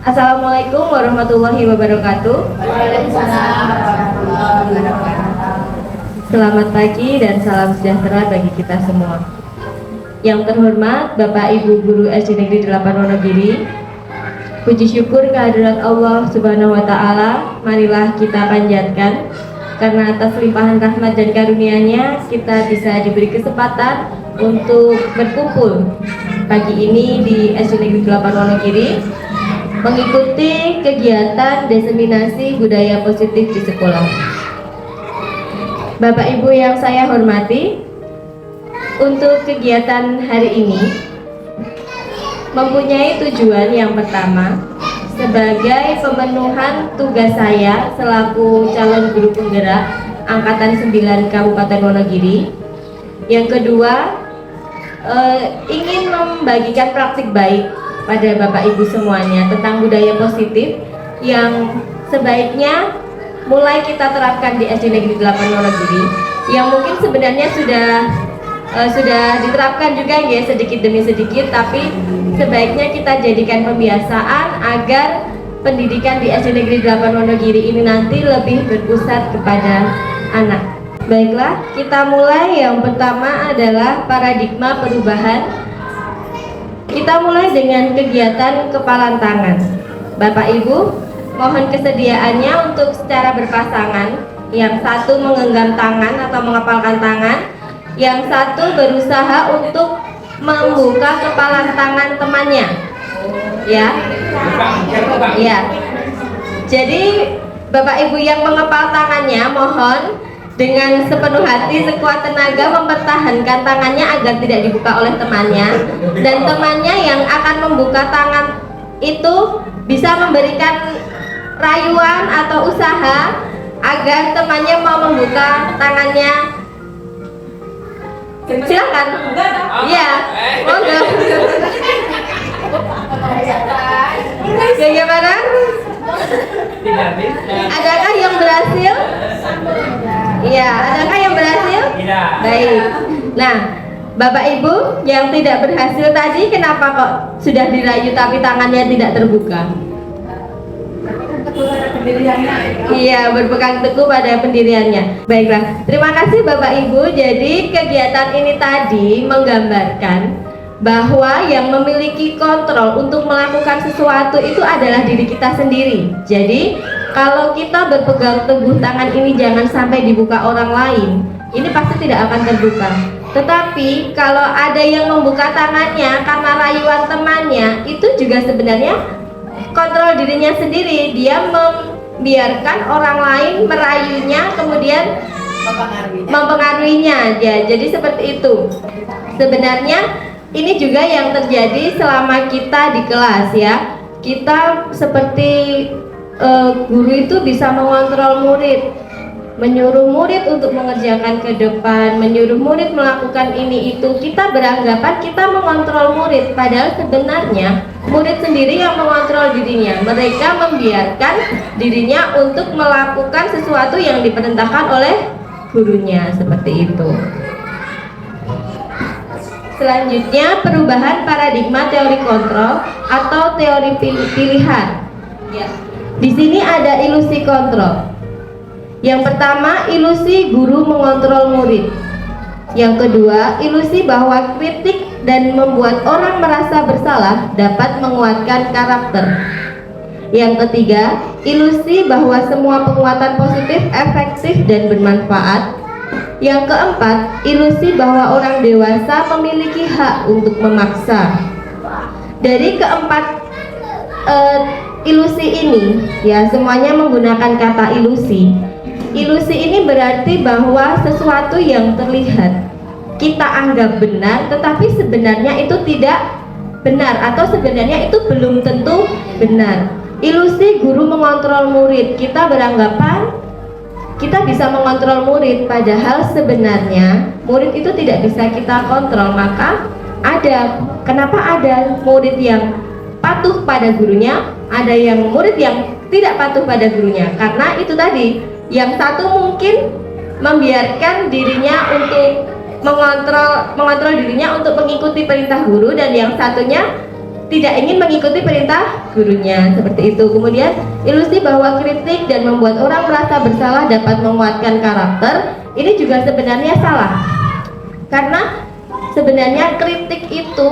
Assalamualaikum warahmatullahi wabarakatuh. Waalaikumsalam warahmatullahi wabarakatuh. Selamat pagi dan salam sejahtera bagi kita semua. Yang terhormat Bapak Ibu Guru SD Negeri 8 Wonogiri, puji syukur kehadirat Allah Subhanahu wa Ta'ala, marilah kita panjatkan karena atas limpahan rahmat dan karunia-Nya kita bisa diberi kesempatan untuk berkumpul pagi ini di SD Negeri 8 Wonogiri mengikuti kegiatan diseminasi budaya positif di sekolah. Bapak Ibu yang saya hormati, untuk kegiatan hari ini mempunyai tujuan yang pertama sebagai pemenuhan tugas saya selaku calon guru penggerak Angkatan 9 Kabupaten Wonogiri. Yang kedua, ingin membagikan praktik baik pada Bapak Ibu semuanya tentang budaya positif yang sebaiknya mulai kita terapkan di SD Negeri 8 Wonogiri, yang mungkin sebenarnya sudah diterapkan juga ya sedikit demi sedikit, tapi sebaiknya kita jadikan pembiasaan agar pendidikan di SD Negeri 8 Wonogiri ini nanti lebih berpusat kepada anak. Baiklah, kita mulai. Yang pertama adalah paradigma perubahan. Kita mulai dengan kegiatan kepalan tangan. Bapak Ibu, mohon kesediaannya untuk secara berpasangan. Yang satu menggenggam tangan atau mengepalkan tangan, yang satu berusaha untuk membuka kepalan tangan temannya. Ya. Ya. Jadi Bapak Ibu yang mengepal tangannya, mohon dengan sepenuh hati, sekuat tenaga mempertahankan tangannya agar tidak dibuka oleh temannya, dan temannya yang akan membuka tangan itu bisa memberikan rayuan atau usaha agar temannya mau membuka tangannya. Silakan. Iya, monggo. Bagaimana? Adakah yang berhasil? Iya, adakah yang berhasil? Tidak. Baik. Nah, Bapak Ibu yang tidak berhasil tadi, kenapa kok sudah dirayu tapi tangannya tidak terbuka? Iya, berpegang teguh pada pendiriannya. Baiklah, terima kasih Bapak Ibu. Jadi kegiatan ini tadi menggambarkan bahwa yang memiliki kontrol untuk melakukan sesuatu itu adalah diri kita sendiri. Jadi kalau kita berpegang teguh tangan ini jangan sampai dibuka orang lain, ini pasti tidak akan terbuka. Tetapi kalau ada yang membuka tangannya karena rayuan temannya, itu juga sebenarnya kontrol dirinya sendiri. Dia membiarkan orang lain merayunya, kemudian mempengaruhinya. Ya, jadi seperti itu. Sebenarnya ini juga yang terjadi selama kita di kelas ya. Kita seperti guru itu bisa mengontrol murid, menyuruh murid untuk mengerjakan ke depan, menyuruh murid melakukan ini itu. Kita beranggapan kita mengontrol murid, padahal sebenarnya murid sendiri yang mengontrol dirinya. Mereka membiarkan dirinya untuk melakukan sesuatu yang diperintahkan oleh gurunya, seperti itu. Selanjutnya, perubahan paradigma teori kontrol atau teori pilihan. Ya. Di sini ada ilusi kontrol. Yang pertama, ilusi guru mengontrol murid. Yang kedua, ilusi bahwa kritik dan membuat orang merasa bersalah dapat menguatkan karakter. Yang ketiga, ilusi bahwa semua penguatan positif efektif dan bermanfaat. Yang keempat, ilusi bahwa orang dewasa memiliki hak untuk memaksa. Dari keempat ilusi ini, ya semuanya menggunakan kata ilusi. Ilusi ini berarti bahwa sesuatu yang terlihat kita anggap benar, tetapi sebenarnya itu tidak benar, atau sebenarnya itu belum tentu benar. Ilusi guru mengontrol murid, kita beranggapan kita bisa mengontrol murid, padahal sebenarnya murid itu tidak bisa kita kontrol. Maka kenapa ada murid yang patuh pada gurunya, ada yang murid yang tidak patuh pada gurunya? Karena itu tadi, yang satu mungkin membiarkan dirinya untuk mengontrol dirinya untuk mengikuti perintah guru, dan yang satunya tidak ingin mengikuti perintah gurunya, seperti itu. Kemudian ilusi bahwa kritik dan membuat orang merasa bersalah dapat menguatkan karakter, ini juga sebenarnya salah. Karena sebenarnya kritik itu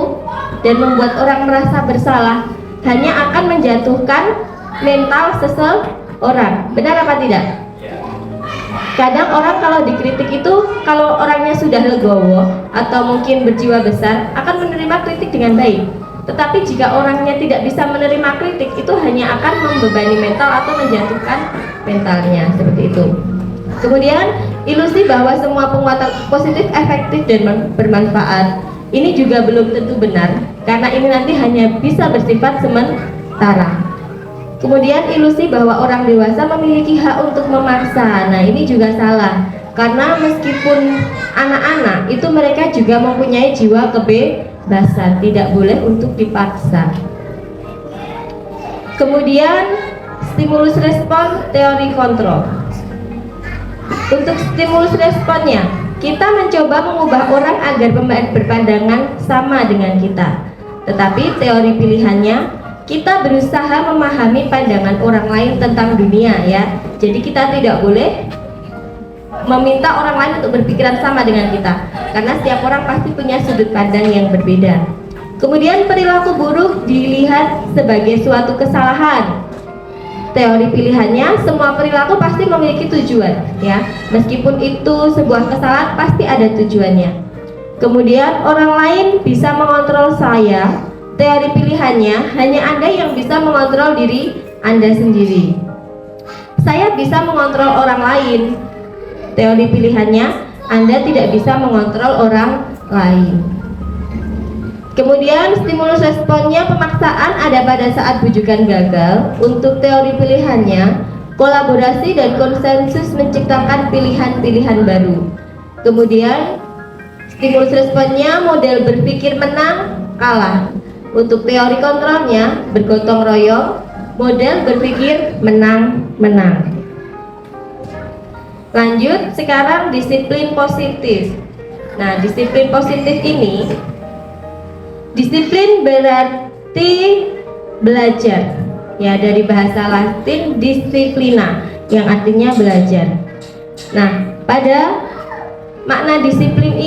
dan membuat orang merasa bersalah hanya akan menjatuhkan mental seseorang. Benar apa tidak? Kadang orang kalau dikritik itu, kalau orangnya sudah legowo atau mungkin berjiwa besar, akan menerima kritik dengan baik. Tetapi jika orangnya tidak bisa menerima kritik, itu hanya akan membebani mental atau menjatuhkan mentalnya, seperti itu. Kemudian ilusi bahwa semua penguatan positif efektif dan bermanfaat, ini juga belum tentu benar, karena ini nanti hanya bisa bersifat sementara. Kemudian ilusi bahwa orang dewasa memiliki hak untuk memaksa. Nah, ini juga salah. Karena meskipun anak-anak itu mereka juga mempunyai jiwa kebebasan, tidak boleh untuk dipaksa. Kemudian stimulus respon teori kontrol. Untuk stimulus responnya, kita mencoba mengubah orang agar berpandangan sama dengan kita. Tetapi teori pilihannya, kita berusaha memahami pandangan orang lain tentang dunia, ya. Jadi kita tidak boleh meminta orang lain untuk berpikiran sama dengan kita, karena setiap orang pasti punya sudut pandang yang berbeda. Kemudian perilaku buruk dilihat sebagai suatu kesalahan. Teori pilihannya, semua perilaku pasti memiliki tujuan, ya. Meskipun itu sebuah kesalahan, pasti ada tujuannya. Kemudian orang lain bisa mengontrol saya. Teori pilihannya, hanya Anda yang bisa mengontrol diri Anda sendiri. Saya bisa mengontrol orang lain. Teori pilihannya, Anda tidak bisa mengontrol orang lain. Kemudian stimulus responnya, pemaksaan ada pada saat bujukan gagal. Untuk teori pilihannya, kolaborasi dan konsensus menciptakan pilihan-pilihan baru. Kemudian stimulus responnya, model berpikir menang kalah. Untuk teori kontrolnya, bergotong royong, model berpikir menang-menang. Lanjut, sekarang disiplin positif. Nah, disiplin positif ini, disiplin berarti belajar, ya, dari bahasa Latin disciplina, yang artinya belajar. Nah, pada makna disiplin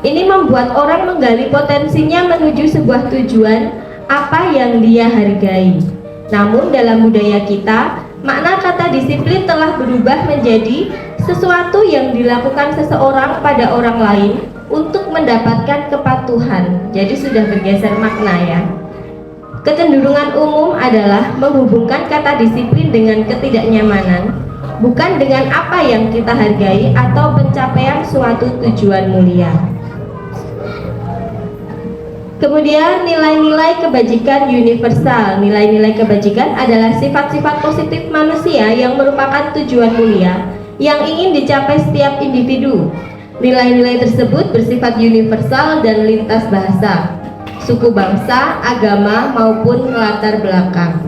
ini membuat orang menggali potensinya menuju sebuah tujuan apa yang dia hargai. Namun dalam budaya kita, makna kata disiplin telah berubah menjadi sesuatu yang dilakukan seseorang pada orang lain untuk mendapatkan kepatuhan. Jadi sudah bergeser makna, ya. Kecenderungan umum adalah menghubungkan kata disiplin dengan ketidaknyamanan, bukan dengan apa yang kita hargai atau pencapaian suatu tujuan mulia. Kemudian nilai-nilai kebajikan universal. Nilai-nilai kebajikan adalah sifat-sifat positif manusia yang merupakan tujuan mulia yang ingin dicapai setiap individu. Nilai-nilai tersebut bersifat universal dan lintas bahasa, suku bangsa, agama, maupun latar belakang.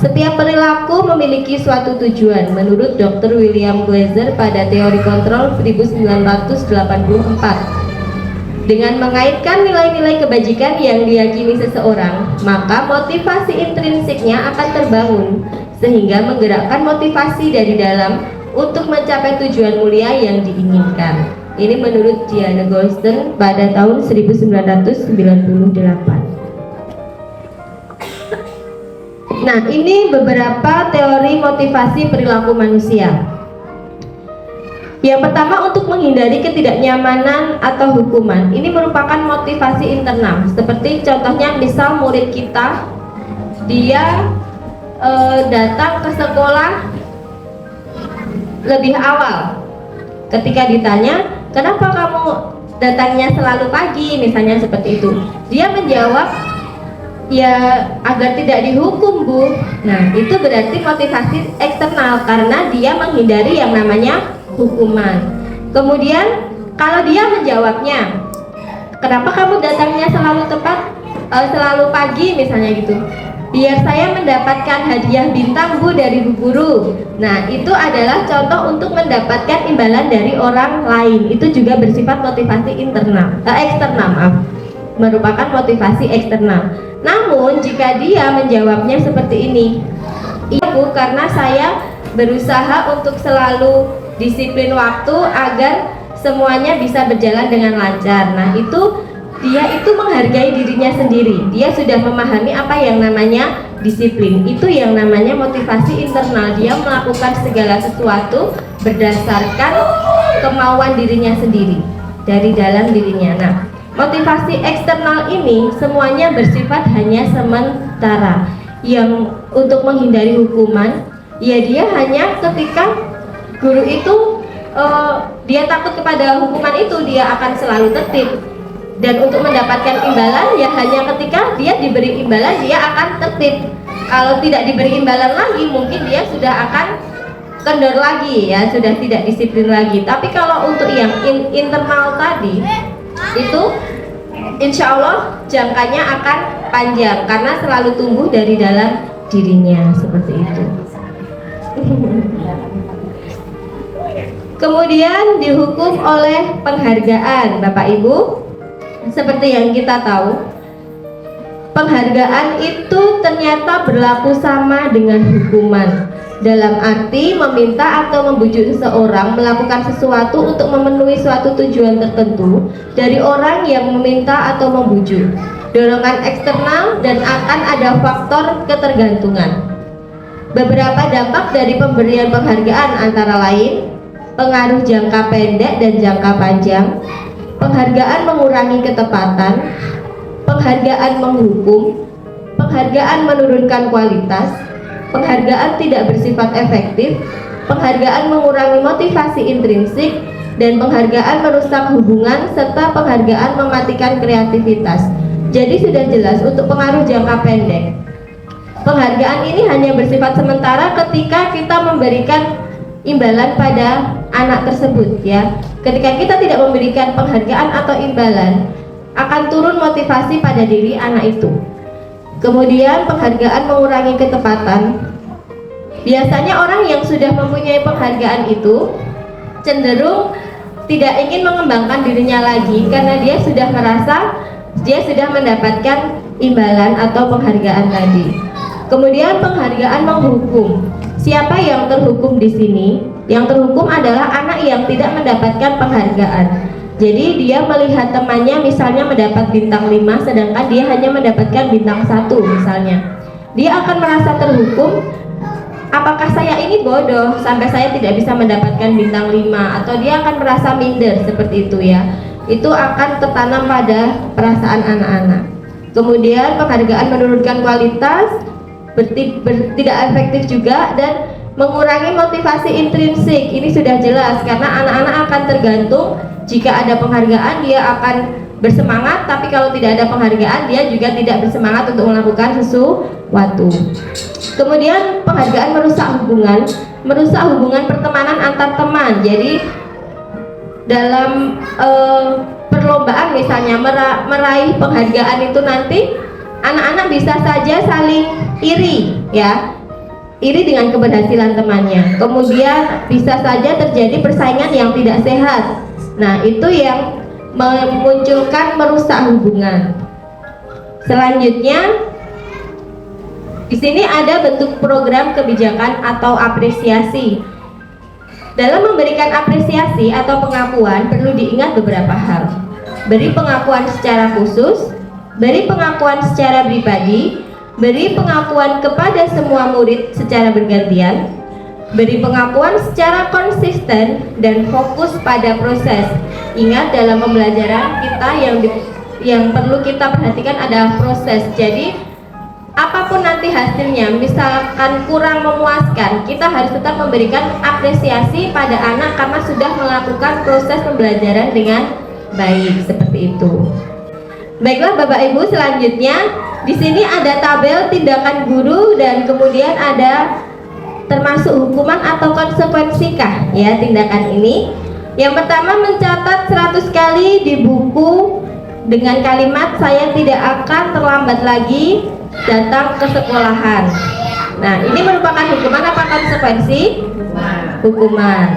Setiap perilaku memiliki suatu tujuan menurut Dr. William Glasser pada teori kontrol 1984. Dengan mengaitkan nilai-nilai kebajikan yang diyakini seseorang, maka motivasi intrinsiknya akan terbangun sehingga menggerakkan motivasi dari dalam untuk mencapai tujuan mulia yang diinginkan. Ini menurut Diana Goldstein pada tahun 1998. Nah, ini beberapa teori motivasi perilaku manusia. Yang pertama, untuk menghindari ketidaknyamanan atau hukuman. Ini merupakan motivasi internal. Seperti contohnya, misal murid kita, dia datang ke sekolah lebih awal. Ketika ditanya, kenapa kamu datangnya selalu pagi, misalnya seperti itu, dia menjawab, ya agar tidak dihukum, Bu. Nah, itu berarti motivasi eksternal, karena dia menghindari yang namanya hukuman. Kemudian kalau dia menjawabnya, kenapa kamu datangnya selalu pagi, misalnya gitu, biar saya mendapatkan hadiah bintang, Bu, dari Bu Guru. Nah, itu adalah contoh untuk mendapatkan imbalan dari orang lain. Itu juga bersifat motivasi eksternal, maaf. merupakan motivasi eksternal. Namun jika dia menjawabnya seperti ini, iya Bu, karena saya berusaha untuk selalu disiplin waktu agar semuanya bisa berjalan dengan lancar. Nah itu dia itu menghargai dirinya sendiri. Dia sudah memahami apa yang namanya disiplin. Itu yang namanya motivasi internal. Dia melakukan segala sesuatu berdasarkan kemauan dirinya sendiri, dari dalam dirinya. Nah, motivasi eksternal ini semuanya bersifat hanya sementara. Yang untuk menghindari hukuman, ya dia hanya ketika guru itu dia takut kepada hukuman itu, dia akan selalu tertib. Dan untuk mendapatkan imbalan, ya hanya ketika dia diberi imbalan dia akan tertib. Kalau tidak diberi imbalan lagi, mungkin dia sudah akan kendor lagi, ya sudah tidak disiplin lagi. Tapi kalau untuk yang internal tadi, itu insya Allah jangkanya akan panjang karena selalu tumbuh dari dalam dirinya, seperti itu. Kemudian dihukum oleh penghargaan, Bapak Ibu. Seperti yang kita tahu, penghargaan itu ternyata berlaku sama dengan hukuman. Dalam arti meminta atau membujuk seseorang melakukan sesuatu untuk memenuhi suatu tujuan tertentu dari orang yang meminta atau membujuk. Dorongan eksternal dan akan ada faktor ketergantungan. Beberapa dampak dari pemberian penghargaan antara lain pengaruh jangka pendek dan jangka panjang. Penghargaan mengurangi ketepatan, penghargaan menghukum, penghargaan menurunkan kualitas, penghargaan tidak bersifat efektif, penghargaan mengurangi motivasi intrinsik, dan penghargaan merusak hubungan, serta penghargaan mematikan kreativitas. Jadi sudah jelas untuk pengaruh jangka pendek. Penghargaan ini hanya bersifat sementara ketika kita memberikan imbalan pada anak tersebut, ya. Ketika kita tidak memberikan penghargaan atau imbalan, akan turun motivasi pada diri anak itu. Kemudian penghargaan mengurangi ketepatan. Biasanya orang yang sudah mempunyai penghargaan itu cenderung tidak ingin mengembangkan dirinya lagi karena dia sudah merasa dia sudah mendapatkan imbalan atau penghargaan tadi. Kemudian penghargaan menghukum. Siapa yang terhukum di sini? Yang terhukum adalah anak yang tidak mendapatkan penghargaan. Jadi dia melihat temannya misalnya mendapat bintang 5 sedangkan dia hanya mendapatkan bintang 1 misalnya. Dia akan merasa terhukum, apakah saya ini bodoh sampai saya tidak bisa mendapatkan bintang 5, atau dia akan merasa minder seperti itu, ya. Itu akan tertanam pada perasaan anak-anak. Kemudian penghargaan menurunkan kualitas, tidak efektif juga, dan mengurangi motivasi intrinsik. Ini sudah jelas karena anak-anak akan tergantung. Jika ada penghargaan dia akan bersemangat, tapi kalau tidak ada penghargaan dia juga tidak bersemangat untuk melakukan sesuatu. Kemudian penghargaan merusak hubungan pertemanan antar teman. Jadi dalam perlombaan misalnya meraih penghargaan itu nanti anak-anak bisa saja saling iri, ya, iri dengan keberhasilan temannya. Kemudian bisa saja terjadi persaingan yang tidak sehat. Nah, itu yang memunculkan merusak hubungan. Selanjutnya, di sini ada bentuk program kebijakan atau apresiasi. Dalam memberikan apresiasi atau pengakuan perlu diingat beberapa hal. Beri pengakuan secara khusus, beri pengakuan secara pribadi, beri pengakuan kepada semua murid secara bergantian, beri pengakuan secara konsisten, dan fokus pada proses. Ingat, dalam pembelajaran kita yang perlu kita perhatikan adalah proses. Jadi apapun nanti hasilnya, misalkan kurang memuaskan, kita harus tetap memberikan apresiasi pada anak karena sudah melakukan proses pembelajaran dengan baik, seperti itu. Baiklah Bapak Ibu, selanjutnya di sini ada tabel tindakan guru dan kemudian ada termasuk hukuman atau konsekuensikah ya tindakan ini. Yang pertama, mencatat 100 kali di buku dengan kalimat saya tidak akan terlambat lagi datang ke sekolahan. Nah, ini merupakan hukuman apa konsekuensi? Hukuman.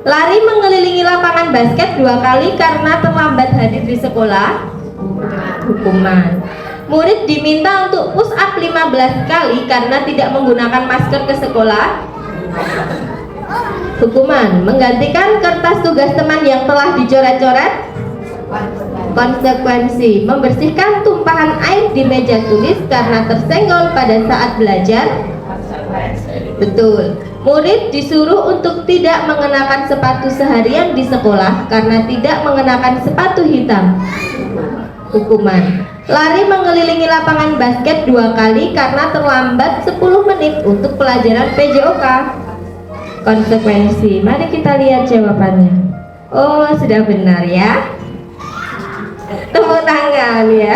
Lari mengelilingi lapangan basket 2 kali karena terlambat hadir di sekolah. Hukuman. Murid diminta untuk push up 15 kali karena tidak menggunakan masker ke sekolah. Hukuman. Menggantikan kertas tugas teman yang telah dicoret-coret. Konsekuensi. Membersihkan tumpahan air di meja tulis karena tersenggol pada saat belajar. Betul. Murid disuruh untuk tidak mengenakan sepatu seharian di sekolah karena tidak mengenakan sepatu hitam. Hukuman. Lari mengelilingi lapangan basket 2 kali karena terlambat 10 menit untuk pelajaran PJOK. Konsekuensi. Mari kita lihat jawabannya. Oh, sudah benar ya. Tepuk tangan ya.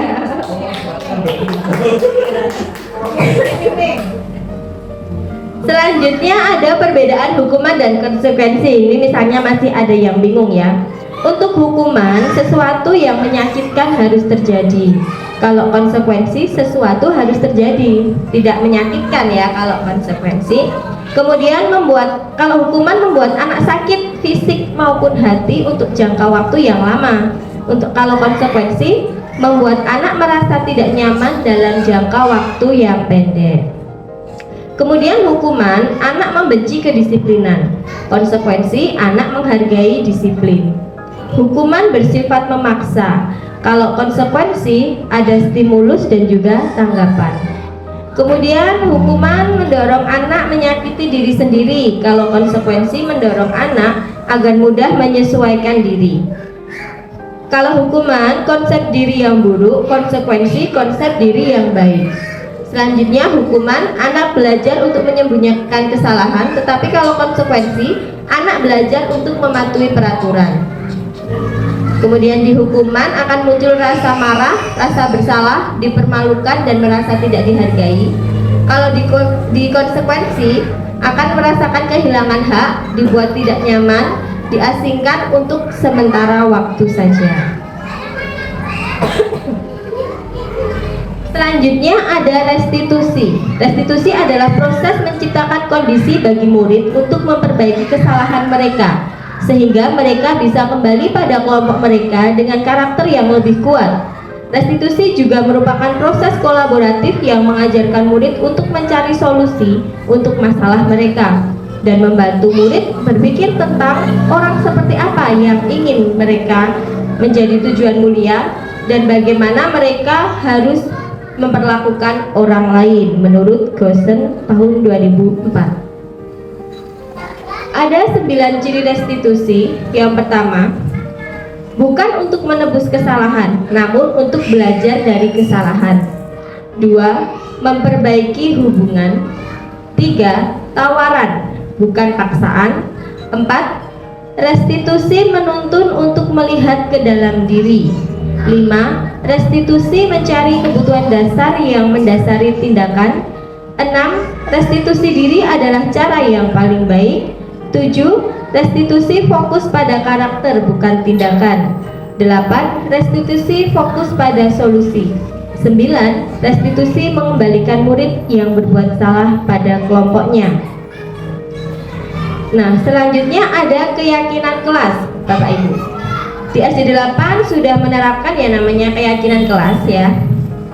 Selanjutnya ada perbedaan hukuman dan konsekuensi. Ini misalnya masih ada yang bingung ya. Untuk hukuman, sesuatu yang menyakitkan harus terjadi. Kalau konsekuensi, sesuatu harus terjadi. Tidak menyakitkan ya kalau konsekuensi. Kemudian kalau hukuman membuat anak sakit fisik maupun hati untuk jangka waktu yang lama. Kalau konsekuensi membuat anak merasa tidak nyaman dalam jangka waktu yang pendek. Kemudian hukuman, anak membenci kedisiplinan. Konsekuensi, anak menghargai disiplin. Hukuman bersifat memaksa. Kalau konsekuensi, ada stimulus dan juga tanggapan. Kemudian hukuman mendorong anak menyakiti diri sendiri. Kalau konsekuensi mendorong anak agar mudah menyesuaikan diri. Kalau hukuman, konsep diri yang buruk. Konsekuensi, konsep diri yang baik. Selanjutnya hukuman, anak belajar untuk menyembunyikan kesalahan, tetapi kalau konsekuensi, anak belajar untuk mematuhi peraturan. Kemudian di hukuman akan muncul rasa marah, rasa bersalah, dipermalukan dan merasa tidak dihargai. Kalau di konsekuensi akan merasakan kehilangan hak, dibuat tidak nyaman, diasingkan untuk sementara waktu saja. Selanjutnya ada restitusi. Restitusi adalah proses menciptakan kondisi bagi murid untuk memperbaiki kesalahan mereka, sehingga mereka bisa kembali pada kelompok mereka dengan karakter yang lebih kuat. Restitusi juga merupakan proses kolaboratif yang mengajarkan murid untuk mencari solusi untuk masalah mereka dan membantu murid berpikir tentang orang seperti apa yang ingin mereka menjadi tujuan mulia dan bagaimana mereka harus memperlakukan orang lain menurut Goosen tahun 2004. Ada 9 ciri restitusi. Yang pertama, bukan untuk menebus kesalahan, namun untuk belajar dari kesalahan. 2. Memperbaiki hubungan. 3. Tawaran, bukan paksaan. 4. Restitusi menuntun untuk melihat ke dalam diri. 5. Restitusi mencari kebutuhan dasar yang mendasari tindakan. 6. Restitusi diri adalah cara yang paling baik. 7. Restitusi fokus pada karakter bukan tindakan. 8. Restitusi fokus pada solusi. 9. Restitusi mengembalikan murid yang berbuat salah pada kelompoknya. Nah, selanjutnya ada keyakinan kelas, Bapak Ibu. Di SD 8 sudah menerapkan yang namanya keyakinan kelas ya.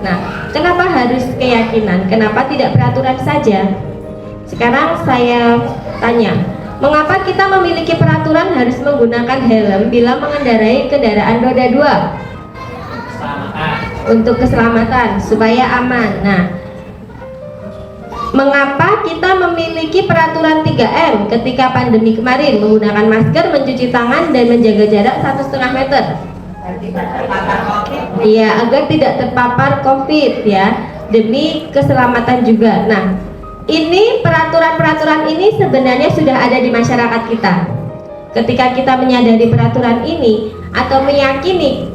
Nah, kenapa harus keyakinan? Kenapa tidak peraturan saja? Sekarang saya tanya, mengapa kita memiliki peraturan harus menggunakan helm bila mengendarai kendaraan roda 2? Untuk keselamatan, supaya aman. Nah, mengapa kita memiliki peraturan 3M ketika pandemi kemarin, menggunakan masker, mencuci tangan, dan menjaga jarak 1,5 meter? Iya, agar tidak terpapar COVID ya, demi keselamatan juga. Nah, ini peraturan-peraturan ini sebenarnya sudah ada di masyarakat kita. Ketika kita menyadari peraturan ini atau meyakini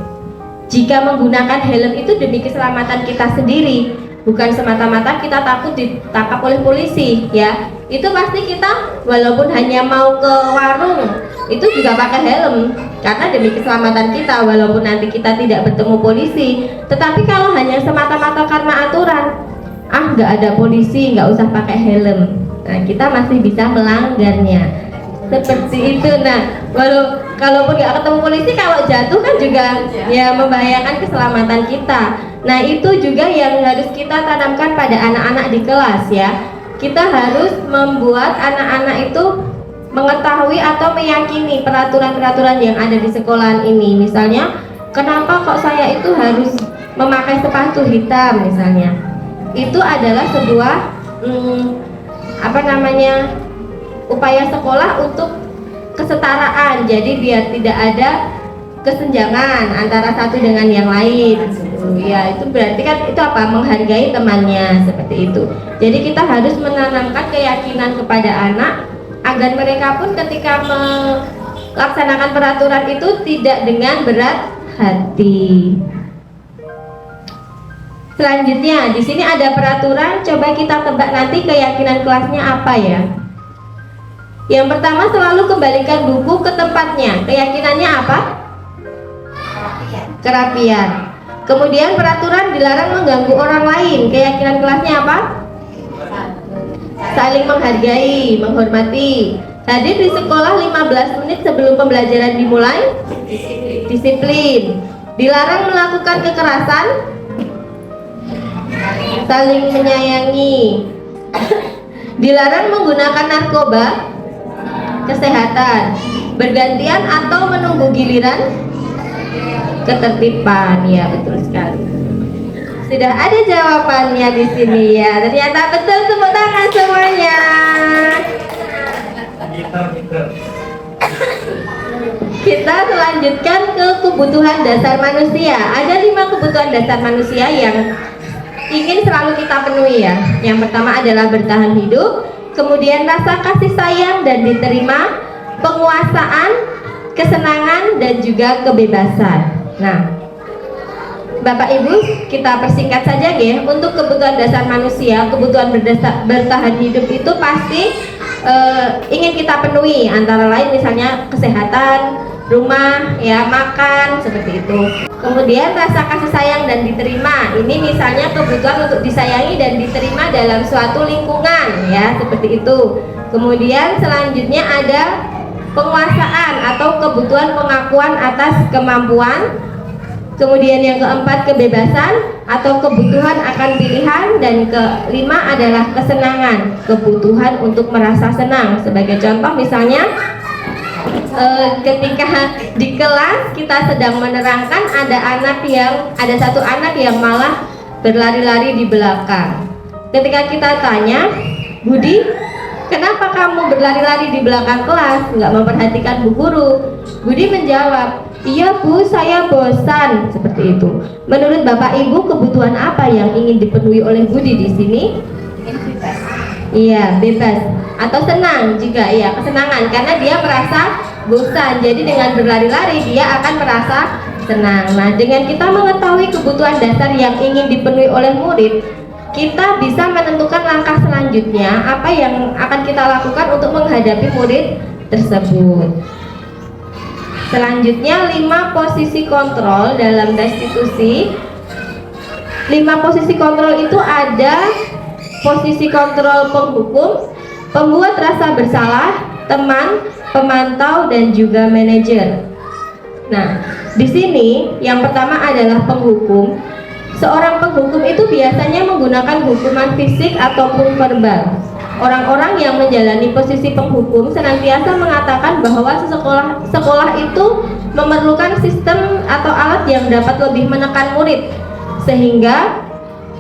jika menggunakan helm itu demi keselamatan kita sendiri, bukan semata-mata kita takut ditangkap oleh polisi ya, itu pasti kita walaupun hanya mau ke warung itu juga pakai helm karena demi keselamatan kita, walaupun nanti kita tidak bertemu polisi. Tetapi kalau hanya semata-mata karena aturan, nggak ada polisi, nggak usah pakai helm, nah kita masih bisa melanggarnya. Seperti itu. Nah, kalaupun nggak ketemu polisi, kalau jatuh kan juga ya membahayakan keselamatan kita. Nah, itu juga yang harus kita tanamkan pada anak-anak di kelas ya. Kita harus membuat anak-anak itu mengetahui atau meyakini peraturan-peraturan yang ada di sekolahan ini. Misalnya, kenapa kok saya itu harus memakai sepatu hitam misalnya. Itu adalah sebuah upaya sekolah untuk kesetaraan. Jadi biar tidak ada kesenjangan antara satu dengan yang lain. Ya, itu berarti kan itu apa? Menghargai temannya, seperti itu. Jadi kita harus menanamkan keyakinan kepada anak agar mereka pun ketika melaksanakan peraturan itu tidak dengan berat hati. Selanjutnya, di sini ada peraturan. Coba kita tebak nanti keyakinan kelasnya apa ya? Yang pertama, selalu kembalikan buku ke tempatnya. Keyakinannya apa? Kerapian. Kemudian peraturan dilarang mengganggu orang lain. Keyakinan kelasnya apa? Saling menghargai, menghormati. Hadir di sekolah 15 menit sebelum pembelajaran dimulai. Disiplin. Dilarang melakukan kekerasan. Saling menyayangi. Dilarang menggunakan narkoba. Kesehatan. Bergantian atau menunggu giliran. Ketertiban. Ya, betul sekali. Sudah ada jawabannya di sini ya. Ternyata betul, tepuk tangan semuanya. Kita selanjutkan ke kebutuhan dasar manusia. Ada 5 kebutuhan dasar manusia yang ingin selalu kita penuhi ya. Yang pertama adalah bertahan hidup, kemudian rasa kasih sayang dan diterima, penguasaan, kesenangan, dan juga kebebasan. Nah, Bapak Ibu, kita persingkat saja ya. Untuk kebutuhan dasar manusia, kebutuhan bertahan hidup itu pasti ingin kita penuhi. Antara lain misalnya kesehatan, rumah, ya, makan, seperti itu. Kemudian rasa kasih sayang dan diterima. Ini misalnya kebutuhan untuk disayangi dan diterima dalam suatu lingkungan, ya, seperti itu. Kemudian selanjutnya ada penguasaan atau kebutuhan pengakuan atas kemampuan. Kemudian yang keempat kebebasan atau kebutuhan akan pilihan, dan kelima adalah kesenangan, kebutuhan untuk merasa senang. Sebagai contoh misalnya ketika di kelas kita sedang menerangkan, ada satu anak yang malah berlari-lari di belakang. Ketika kita tanya, Budi, kenapa kamu berlari-lari di belakang kelas, nggak memperhatikan Bu Guru? Budi menjawab, iya Bu, saya bosan. Seperti itu. Menurut Bapak Ibu, kebutuhan apa yang ingin dipenuhi oleh Budi di sini? Bebas. Iya, bebas. Atau senang juga, iya, kesenangan, karena dia merasa bosan. Jadi dengan berlari-lari dia akan merasa senang. Nah, dengan kita mengetahui kebutuhan dasar yang ingin dipenuhi oleh murid, kita bisa menentukan langkah selanjutnya apa yang akan kita lakukan untuk menghadapi murid tersebut. Selanjutnya 5 posisi kontrol dalam restitusi. 5 posisi kontrol itu ada posisi kontrol penghukum, pembuat rasa bersalah, teman, pemantau, dan juga manajer. Nah, di sini yang pertama adalah penghukum. Seorang penghukum itu biasanya menggunakan hukuman fisik ataupun verbal. Orang-orang yang menjalani posisi penghukum senantiasa mengatakan bahwa sekolah itu memerlukan sistem atau alat yang dapat lebih menekan murid, sehingga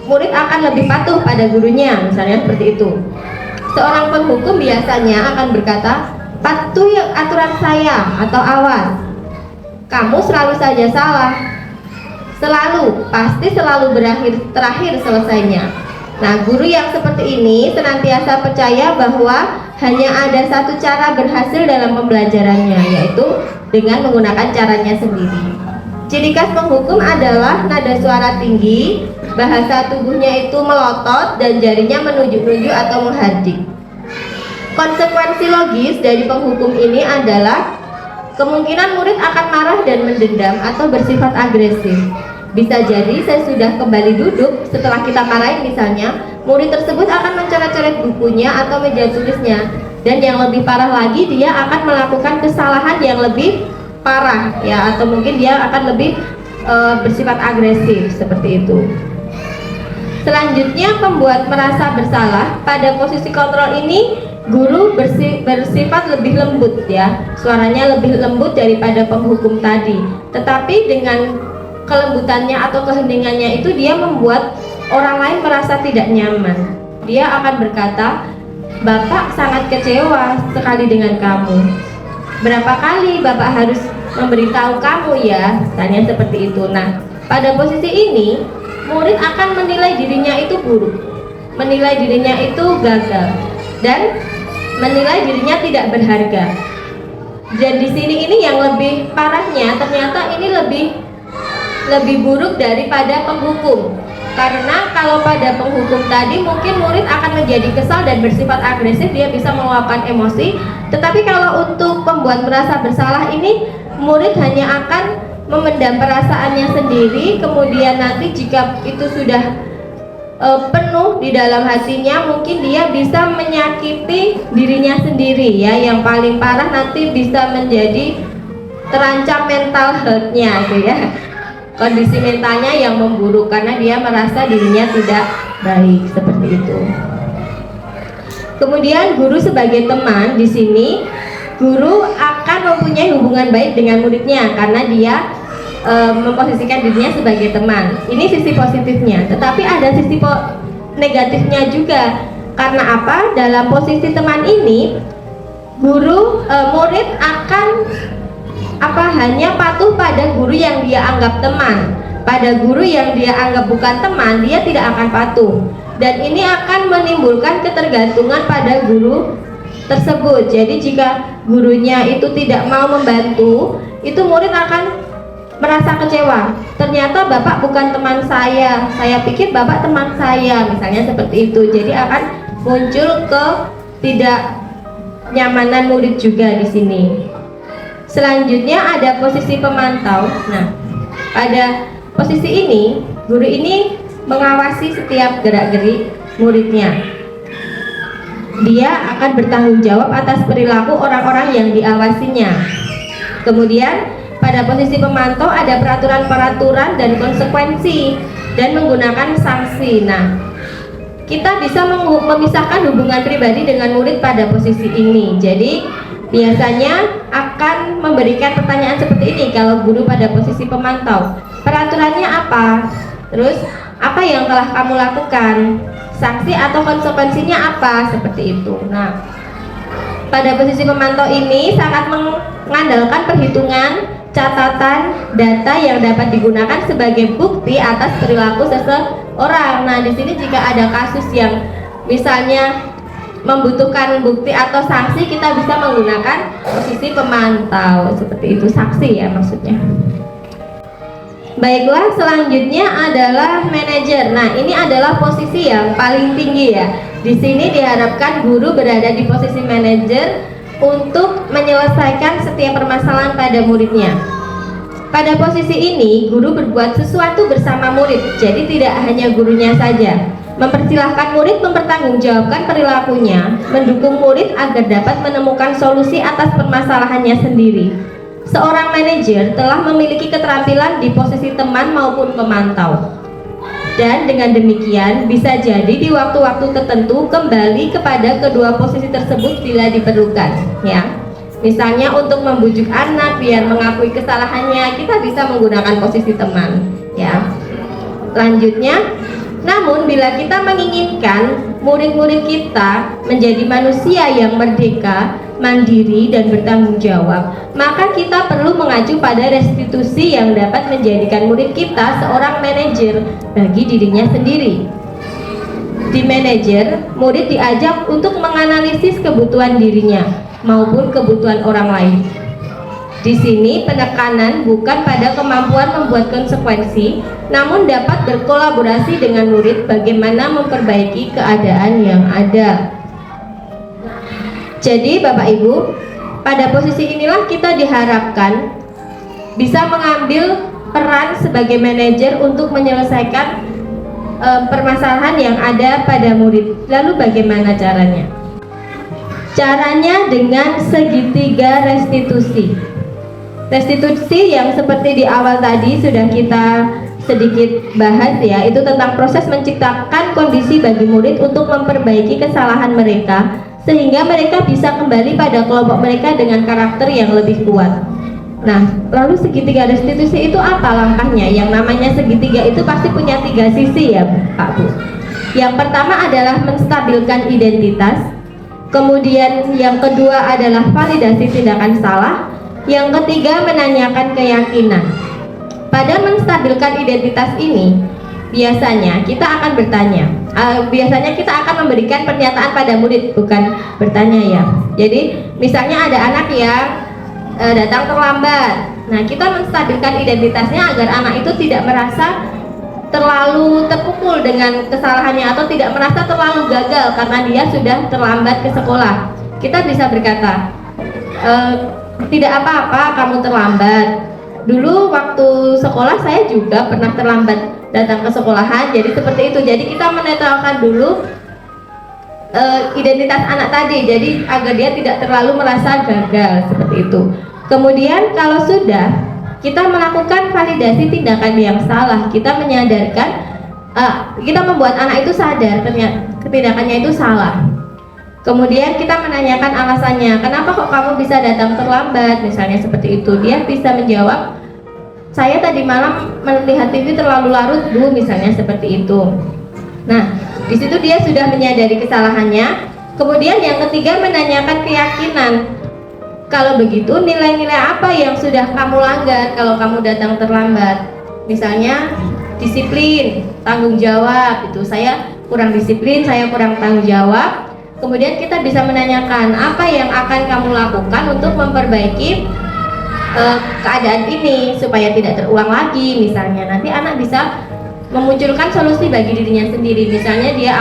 murid akan lebih patuh pada gurunya, misalnya seperti itu. Seorang penghukum biasanya akan berkata, patuhi aturan saya, atau awas, kamu selalu saja salah. Selalu, pasti selalu terakhir selesainya. Nah, guru yang seperti ini senantiasa percaya bahwa hanya ada satu cara berhasil dalam pembelajarannya, yaitu dengan menggunakan caranya sendiri. Ciri khas penghukum adalah nada suara tinggi, bahasa tubuhnya itu melotot, dan jarinya menunjuk-nunjuk atau menghardik. Konsekuensi logis dari penghukum ini adalah kemungkinan murid akan marah dan mendendam atau bersifat agresif. Bisa jadi sesudah kembali duduk, setelah kita marahin misalnya, murid tersebut akan mencoret-coret bukunya atau meja tulisnya. Dan yang lebih parah lagi, dia akan melakukan kesalahan yang lebih parah ya, atau mungkin dia akan lebih bersifat agresif seperti itu. Selanjutnya, pembuat merasa bersalah. Pada posisi kontrol ini, guru bersifat lebih lembut ya, suaranya lebih lembut daripada penghukum tadi. Tetapi dengan kelembutannya atau keheningannya itu, dia membuat orang lain merasa tidak nyaman. Dia akan berkata, "Bapak sangat kecewa sekali dengan kamu. Berapa kali Bapak harus memberitahu kamu ya?" Tanya seperti itu. Nah, pada posisi ini murid akan menilai dirinya itu buruk, menilai dirinya itu gagal, dan menilai dirinya tidak berharga. Dan di sini ini yang lebih parahnya, ternyata ini lebih buruk daripada penghukum. Karena kalau pada penghukum tadi mungkin murid akan menjadi kesal dan bersifat agresif, dia bisa meluapkan emosi. Tetapi kalau untuk pembuat merasa bersalah ini, murid hanya akan memendam perasaannya sendiri. Kemudian nanti jika itu sudah penuh di dalam hatinya, mungkin dia bisa menyakiti dirinya sendiri ya. Yang paling parah nanti bisa menjadi terancam mental health-nya gitu ya. Kondisi mentalnya yang memburuk karena dia merasa dirinya tidak baik seperti itu. Kemudian guru sebagai teman, di sini guru akan mempunyai hubungan baik dengan muridnya karena dia memposisikan dirinya sebagai teman. Ini sisi positifnya. Tetapi ada sisi negatifnya juga. Karena apa? Dalam posisi teman ini, murid akan hanya patuh pada guru yang dia anggap teman. Pada guru yang dia anggap bukan teman, dia tidak akan patuh. Dan ini akan menimbulkan ketergantungan pada guru tersebut. Jadi jika gurunya itu tidak mau membantu, itu murid akan merasa kecewa. Ternyata Bapak bukan teman saya pikir Bapak teman saya, misalnya seperti itu. Jadi akan muncul ketidaknyamanan murid juga di sini. Selanjutnya ada posisi pemantau. Nah, pada posisi ini, guru ini mengawasi setiap gerak-gerik muridnya. Dia akan bertanggung jawab atas perilaku orang-orang yang diawasinya. Kemudian, pada posisi pemantau ada peraturan-peraturan dan konsekuensi dan menggunakan sanksi. Nah, kita bisa memisahkan hubungan pribadi dengan murid pada posisi ini. Jadi biasanya akan memberikan pertanyaan seperti ini kalau guru pada posisi pemantau. Peraturannya apa? Terus apa yang telah kamu lakukan? Sanksi atau konsekuensinya apa? Seperti itu. Nah, pada posisi pemantau ini sangat mengandalkan perhitungan, catatan, data yang dapat digunakan sebagai bukti atas perilaku seseorang. Nah, di sini jika ada kasus yang misalnya membutuhkan bukti atau sanksi, kita bisa menggunakan posisi pemantau seperti itu, saksi ya maksudnya. Baiklah, selanjutnya adalah manajer. Nah, ini adalah posisi yang paling tinggi ya. Di sini diharapkan guru berada di posisi manajer untuk menyelesaikan setiap permasalahan pada muridnya. Pada posisi ini, guru berbuat sesuatu bersama murid. Jadi tidak hanya gurunya saja. Mempersilahkan murid mempertanggungjawabkan perilakunya, mendukung murid agar dapat menemukan solusi atas permasalahannya sendiri. Seorang manajer telah memiliki keterampilan di posisi teman maupun pemantau. Dan dengan demikian bisa jadi di waktu-waktu tertentu kembali kepada kedua posisi tersebut bila diperlukan, ya. Misalnya untuk membujuk anak biar mengakui kesalahannya, kita bisa menggunakan posisi teman, ya. Selanjutnya, namun bila kita menginginkan murid-murid kita menjadi manusia yang merdeka, mandiri, dan bertanggung jawab, maka kita perlu mengacu pada restitusi yang dapat menjadikan murid kita seorang manajer bagi dirinya sendiri. Di manajer, murid diajak untuk menganalisis kebutuhan dirinya maupun kebutuhan orang lain. Di sini penekanan bukan pada kemampuan membuat konsekuensi, namun dapat berkolaborasi dengan murid bagaimana memperbaiki keadaan yang ada. Jadi Bapak Ibu, pada posisi inilah kita diharapkan bisa mengambil peran sebagai manajer untuk menyelesaikan permasalahan yang ada pada murid. Lalu bagaimana caranya? Caranya dengan segitiga restitusi. Restitusi yang seperti di awal tadi sudah kita sedikit bahas ya, itu tentang proses menciptakan kondisi bagi murid untuk memperbaiki kesalahan mereka sehingga mereka bisa kembali pada kelompok mereka dengan karakter yang lebih kuat. Nah, lalu segitiga restitusi itu apa langkahnya? Yang namanya segitiga itu pasti punya 3 sisi ya Pak Bu. Yang pertama adalah menstabilkan identitas, kemudian yang kedua adalah validasi tindakan salah, yang ketiga menanyakan keyakinan. Pada menstabilkan identitas ini, biasanya kita akan bertanya, biasanya kita akan memberikan pernyataan pada murid, bukan bertanya ya. Jadi misalnya ada anak yang datang terlambat. Nah, kita menstabilkan identitasnya agar anak itu tidak merasa terlalu terpukul dengan kesalahannya atau tidak merasa terlalu gagal karena dia sudah terlambat ke sekolah. Kita bisa berkata, tidak apa-apa kamu terlambat. Dulu waktu sekolah saya juga pernah terlambat datang ke sekolahan, jadi seperti itu. Jadi kita menetralkan dulu identitas anak tadi, jadi agar dia tidak terlalu merasa gagal seperti itu. Kemudian kalau sudah kita melakukan validasi tindakan yang salah, kita menyadarkan, kita membuat anak itu sadar ternyata tindakannya itu salah. Kemudian kita menanyakan alasannya, kenapa kok kamu bisa datang terlambat, misalnya seperti itu. Dia bisa menjawab, saya tadi malam melihat TV terlalu larut Bu, misalnya seperti itu. Nah, di situ dia sudah menyadari kesalahannya. Kemudian yang ketiga menanyakan keyakinan. Kalau begitu nilai-nilai apa yang sudah kamu langgar kalau kamu datang terlambat? Misalnya disiplin, tanggung jawab, itu saya kurang disiplin, saya kurang tanggung jawab. Kemudian kita bisa menanyakan apa yang akan kamu lakukan untuk memperbaiki keadaan ini supaya tidak terulang lagi. Misalnya nanti anak bisa memunculkan solusi bagi dirinya sendiri. Misalnya dia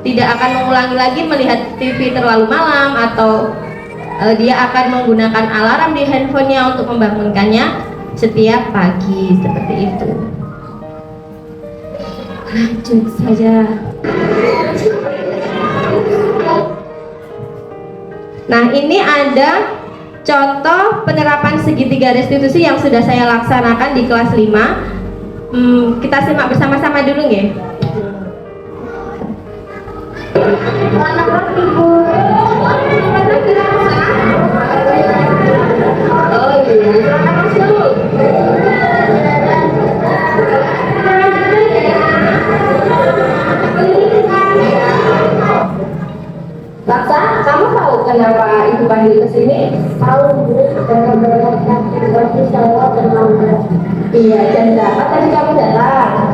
tidak akan mengulangi lagi melihat TV terlalu malam, atau dia akan menggunakan alarm di handphonenya untuk membangunkannya setiap pagi, seperti itu. Lanjut saja. Nah, ini ada contoh penerapan segitiga restitusi yang sudah saya laksanakan di kelas 5. Kita simak bersama-sama dulu nggih. Oh iya, silakan masuk. Laksa, kamu tahu kenapa ibu panggil ke sini? Tahu Bu, gara-gara situasi saya terlambat. Iya, jam berapa tadi kamu datang?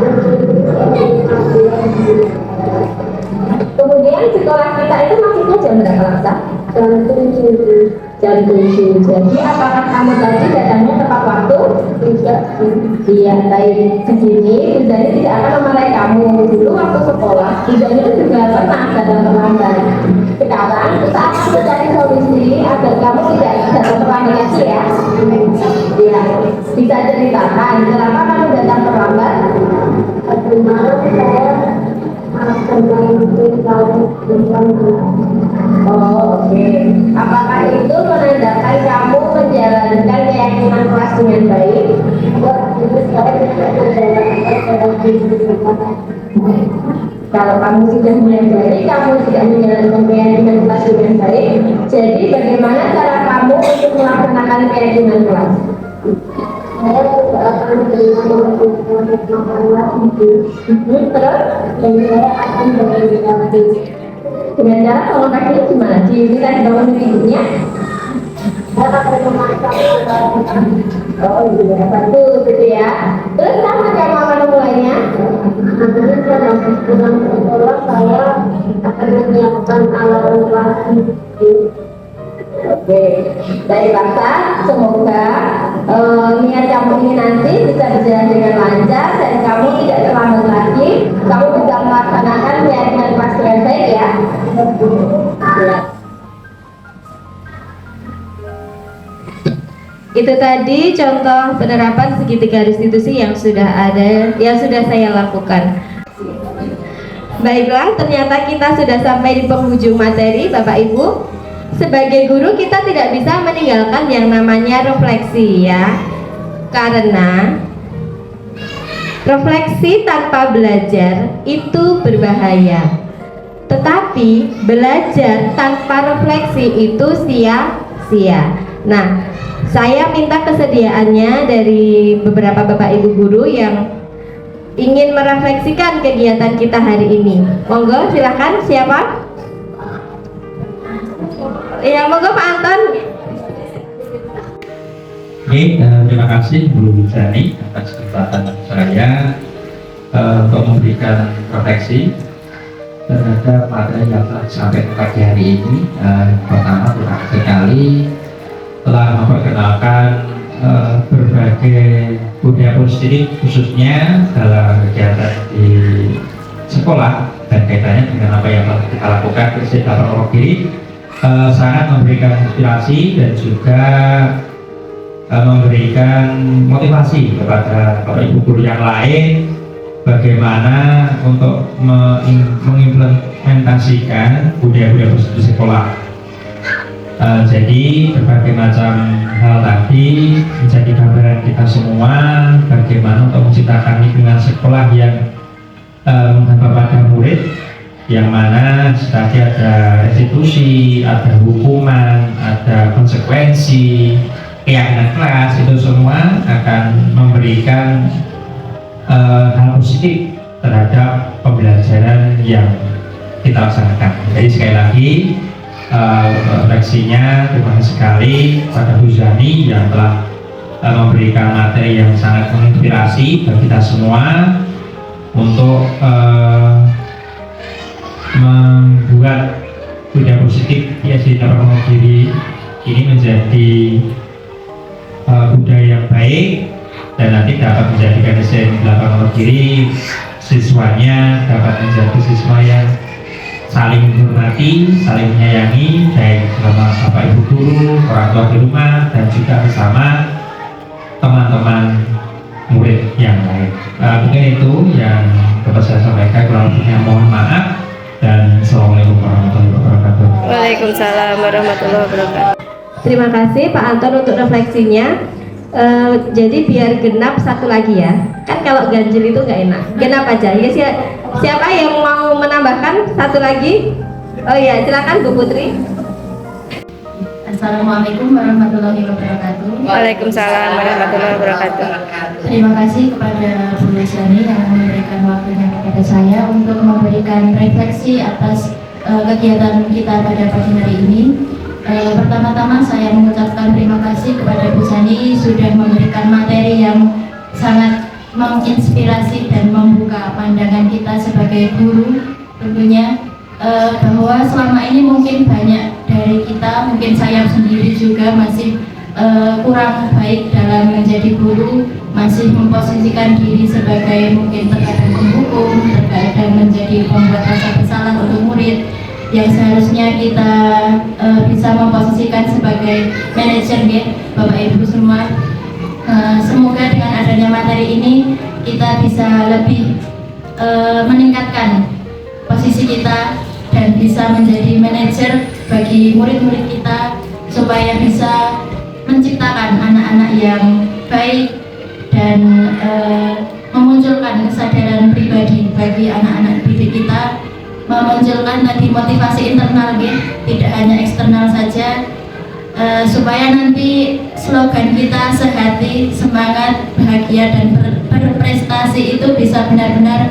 Kemudian sekolah kita itu masuknya jam berapa, Laksa? Jam 7. Jam 7. Jadi apakah kamu tadi datangnya tepat waktu? Tidak. Iya, baik. Ke sini Bundanya tidak akan memarahi kamu. Dulu waktu sekolah, Bundanya juga pernah datang terlambat. Sekarang kita akan mencari solusi agar kamu tidak datang terlambat lagi ya. Iya, bisa ceritakan kenapa kamu datang terlambat? Tadi malam saya Oh, oke. Apakah itu menandakan kamu menjalankan keyakinan kelas dengan baik? Kalau kamu sudah menyadari kamu tidak menjalankan keyakinan kelas dengan baik, jadi bagaimana cara kamu untuk melaksanakan keyakinan kelas? Saya tidak akan makan lagi. Terus? Dan saya akan berhenti. Dengan cara kalau kakinya gimana? Diminta bangun tidurnya? Saya akan memasak. Oh iya, betul gitu ya. Terus kapan kamu akan mulainya? Nanti saya pulang sekolah, saya akan menyiapkan alarm lagi. Oke, dari Laksa, semoga niat kamu ini nanti bisa berjalan dengan lancar dan kamu tidak terlambat lagi. Kamu bisa melaksanakan keyakinan kelas dengan baik ya. Ya. Itu tadi contoh penerapan segitiga restitusi yang sudah saya lakukan. Baiklah, ternyata kita sudah sampai di penghujung materi, Bapak Ibu. sebagai guru kita tidak bisa meninggalkan yang namanya refleksi ya, karena refleksi tanpa belajar itu berbahaya, tetapi belajar tanpa refleksi itu sia-sia. Nah, saya minta kesediaannya dari beberapa bapak ibu guru yang ingin merefleksikan kegiatan kita hari ini. Monggo silakan, siapa? Ya, monggo Pak Anton. Oke, terima kasih Bu Jani atas kesempatan saya untuk memberikan refleksi terhadap materi yang telah disampaikan pagi hari ini. Pertama, terima kasih sekali telah memperkenalkan berbagai budaya positif khususnya dalam kegiatan di sekolah dan kaitannya dengan apa yang telah kita lakukan di Sekolah Wonogiri. Sangat memberikan inspirasi dan juga memberikan motivasi kepada Bapak Ibu guru yang lain bagaimana untuk mengimplementasikan budaya-budaya positif di sekolah. Jadi berbagai macam hal tadi menjadi gambaran kita semua bagaimana untuk menciptakan lingkungan sekolah yang menghadap pada murid, yang mana tadi ada restitusi, ada hukuman, ada konsekuensi, keyakinan kelas, itu semua akan memberikan hal positif terhadap pembelajaran yang kita laksanakan. Jadi sekali lagi refleksinya terima kasih sekali pada Bu Zani yang telah memberikan materi yang sangat menginspirasi bagi kita semua untuk membuat budaya positif di SD Wonogiri ini menjadi budaya yang baik dan nanti dapat menjadikan SD Wonogiri siswanya dapat menjadi siswa yang saling menghormati, saling menyayangi, baik bersama Bapak Ibu guru, orang tua di rumah, dan juga bersama teman-teman murid yang lain. Mungkin itu yang dapat saya sampaikan, kurang lebihnya mohon maaf. Dan Assalamualaikum warahmatullahi wabarakatuh. Waalaikumsalam warahmatullahi wabarakatuh. Terima kasih Pak Anton untuk refleksinya. Jadi biar genap satu lagi ya. Kan kalau ganjil itu nggak enak. Genap aja. Ya siapa yang mau menambahkan satu lagi? Oh ya, silakan Bu Putri. Assalamualaikum warahmatullahi wabarakatuh. Waalaikumsalam warahmatullahi wabarakatuh. Terima kasih kepada Bu Zani yang memberikan waktunya kepada saya untuk memberikan refleksi atas kegiatan kita pada pagi hari ini. Pertama-tama saya mengucapkan terima kasih kepada Bu Zani sudah memberikan materi yang sangat menginspirasi dan membuka pandangan kita sebagai guru. Tentunya bahwa selama ini mungkin banyak dari kita, mungkin saya sendiri juga masih kurang baik dalam menjadi guru, masih memposisikan diri sebagai mungkin terkadang penghukum, terkadang menjadi pembuat rasa bersalah untuk murid, yang seharusnya kita bisa memposisikan sebagai manajer ya, Bapak Ibu semua. Semoga dengan adanya materi ini kita bisa lebih meningkatkan posisi kita dan bisa menjadi manajer bagi murid-murid kita supaya bisa menciptakan anak-anak yang baik dan memunculkan kesadaran pribadi bagi anak-anak didik kita, memunculkan tadi motivasi internal ya, tidak hanya eksternal saja, supaya nanti slogan kita sehati, semangat, bahagia dan berprestasi itu bisa benar-benar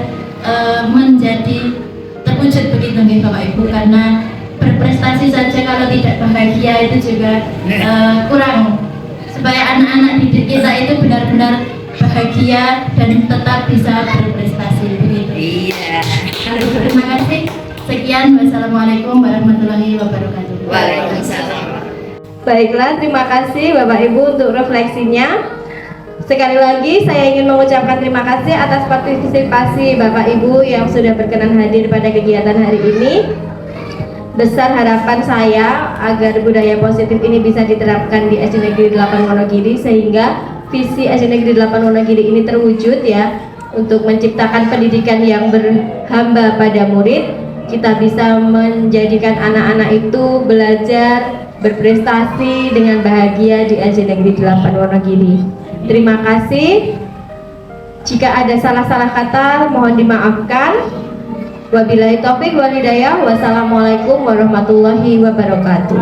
menjadi terwujud begitu nih Bapak Ibu, karena berprestasi saja kalau tidak bahagia itu juga kurang, supaya anak-anak didik kita itu benar-benar bahagia dan tetap bisa berprestasi begitu. Iya. Terima kasih. Sekian, wassalamualaikum warahmatullahi wabarakatuh. Waalaikumsalam. Baiklah, terima kasih Bapak Ibu untuk refleksinya. Sekali lagi saya ingin mengucapkan terima kasih atas partisipasi Bapak Ibu yang sudah berkenan hadir pada kegiatan hari ini. Besar harapan saya agar budaya positif ini bisa diterapkan di SD Negeri 8 Wonogiri, sehingga visi SD Negeri 8 Wonogiri ini terwujud ya, untuk menciptakan pendidikan yang berhamba pada murid, kita bisa menjadikan anak-anak itu belajar berprestasi dengan bahagia di SD Negeri 8 Wonogiri. Terima kasih. Jika ada salah-salah kata mohon dimaafkan. Wabillahi taufik wal hidayah. Wassalamualaikum warahmatullahi wabarakatuh.